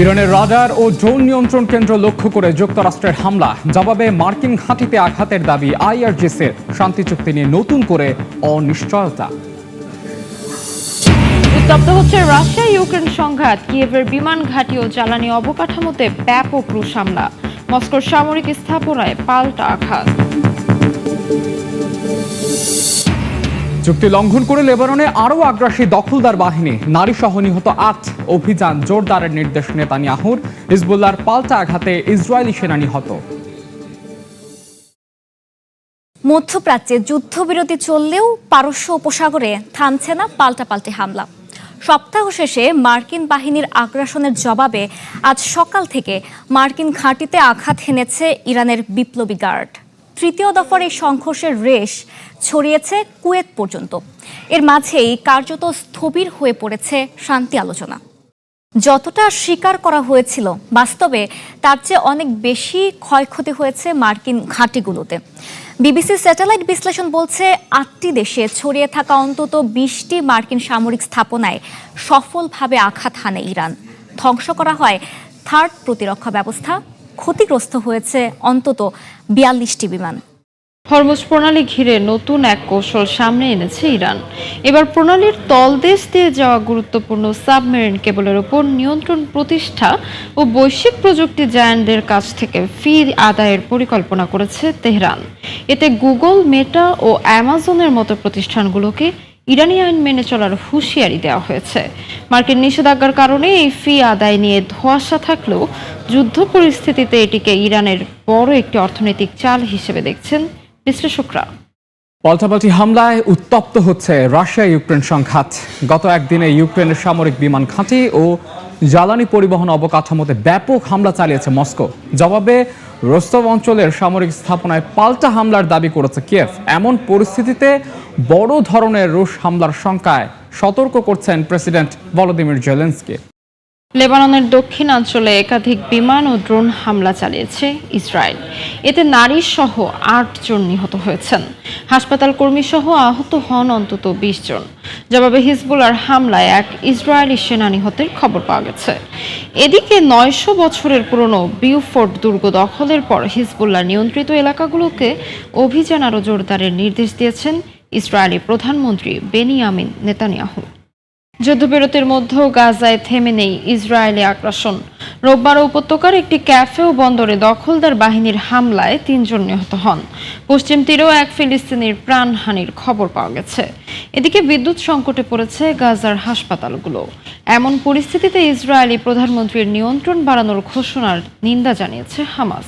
ইরানের রাডার ও ড্রোন নিয়ন্ত্রণ কেন্দ্র লক্ষ্য করে যুক্তরাষ্ট্রের হামলা, জবাবে মার্কিন ঘাঁটিতে আঘাতের দাবি আইআরজিসির। শান্তি চুক্তি নিয়ে নতুন করে অনিশ্চয়তা। উত্তপ্ত হচ্ছে রাশিয়া ইউক্রেন সংঘাত, কিয়েভের বিমান ঘাঁটি ও জ্বালানি অবকাঠামোতে ব্যাপক রুশ হামলা, মস্কোর সামরিক স্থাপনায় পাল্টা আঘাত। চুক্তি লঙ্ঘন করে লেবাননে আরও আগ্রাসী দখলদার বাহিনী, নারী সহ নিহত ৮। অভিযান জোরদারের নির্দেশ নেতানিয়াহুর। হিজবুল্লাহর পাল্টা আঘাতে ইসরায়েলি সেনা নিহত। মধ্যপ্রাচ্যে যুদ্ধবিরতি চললেও পারস্য উপসাগরে থামছে না পাল্টাপাল্টি হামলা। সপ্তাহ শেষে মার্কিন বাহিনীর আগ্রাসনের জবাবে আজ সকাল থেকে মার্কিন ঘাঁটিতে আঘাত হেনেছে ইরানের বিপ্লবী গার্ড। তৃতীয় দফার এই সংঘর্ষের রেশ ছড়িয়েছে কুয়েত পর্যন্ত। এর মাঝেই কার্যত স্থবির হয়ে পড়েছে শান্তি আলোচনা। যতটা স্বীকার করা হয়েছিল, বাস্তবে তার চেয়ে অনেক বেশি ক্ষয়ক্ষতি হয়েছে মার্কিন ঘাঁটিগুলোতে। বিবিসি স্যাটেলাইট বিশ্লেষণ বলছে ৮টি দেশে ছড়িয়ে থাকা অন্তত ২০টি মার্কিন সামরিক স্থাপনায় সফলভাবে আঘাত হানে ইরান। ধ্বংস করা হয় থার্ড প্রতিরক্ষা ব্যবস্থা, ক্ষতিগ্রস্ত হয়েছে অন্তত ৪২টি বিমান। হরমুজ প্রণালী ঘিরে নতুন এক কৌশল সামনে এনেছে ইরান। এবার প্রণালীর তলদেশ দিয়ে যাওয়া গুরুত্বপূর্ণ সাবমেরিন কেবলের উপর নিয়ন্ত্রণ প্রতিষ্ঠা ও বৈশ্বিক প্রযুক্তি জায়ান্টদের কাছ থেকে ফি আদায়ের পরিকল্পনা করেছে তেহরান। এতে গুগল, মেটা ও অ্যামাজনের মতো প্রতিষ্ঠানগুলোকে ইরানি আইন মেনে চলার হুঁশিয়ারি দেওয়া হয়েছে। মার্কিন নিষেধাজ্ঞার কারণে এই ফি আদায় নিয়ে ধোঁয়াশা থাকলেও যুদ্ধ পরিস্থিতিতে এটিকে ইরানের বড় একটি অর্থনৈতিক চাল হিসেবে দেখছেন বিশ্লেষকরা। পাল্টাপাল্টি হামলায় উত্তপ্ত হচ্ছে রাশিয়া ইউক্রেন সংঘাত। গত একদিনে ইউক্রেনের সামরিক বিমান ঘাঁটি ও জ্বালানি পরিবহন অবকাঠামোতে ব্যাপক হামলা চালিয়েছে মস্কো। জবাবে রোস্তভ অঞ্চলের সামরিক স্থাপনায় পাল্টা হামলার দাবি করেছে কিয়েভ। এমন পরিস্থিতিতে বড় ধরনের রুশ হামলার শঙ্কায় সতর্ক করছেন প্রেসিডেন্ট ভলোদিমির জেলেনস্কি। লেবাননের দক্ষিণাঞ্চলে একাধিক বিমান ও ড্রোন হামলা চালিয়েছে ইসরায়েল। এতে নারী সহ ৮ জন নিহত হয়েছেন। হাসপাতাল কর্মী সহ আহত হন অন্তত ২০ জন। জবাবে হিজবুল্লাহর হামলায় এক ইসরায়েলি সেনা নিহতের খবর পাওয়া গেছে। এদিকে ৯০০ বছরের পুরনো বিউফোর্ট দুর্গ দখলের পর হিজবুল্লাহ নিয়ন্ত্রিত এলাকাগুলোকে অভিযান আরও জোরদারের নির্দেশ দিয়েছেন ইসরায়েলি প্রধানমন্ত্রী বেনিয়ামিন নেতানিয়াহু। যুদ্ধবিরতির মধ্যেও গাজায় থেমে নেই ইসরায়েলি আগ্রাসন। রোববার উপত্যকার একটি ক্যাফে ও বন্দরে দখলদার বাহিনীর হামলায় ৩ জন নিহত হন। পশ্চিম তীরেও এক ফিলিস্তিনির প্রাণহানির খবর পাওয়া গেছে। এদিকে বিদ্যুৎ সংকটে পড়েছে গাজার হাসপাতালগুলো। এমন পরিস্থিতিতে ইসরায়েলি প্রধানমন্ত্রীর নিয়ন্ত্রণ বাড়ানোর ঘোষণার নিন্দা জানিয়েছে হামাস।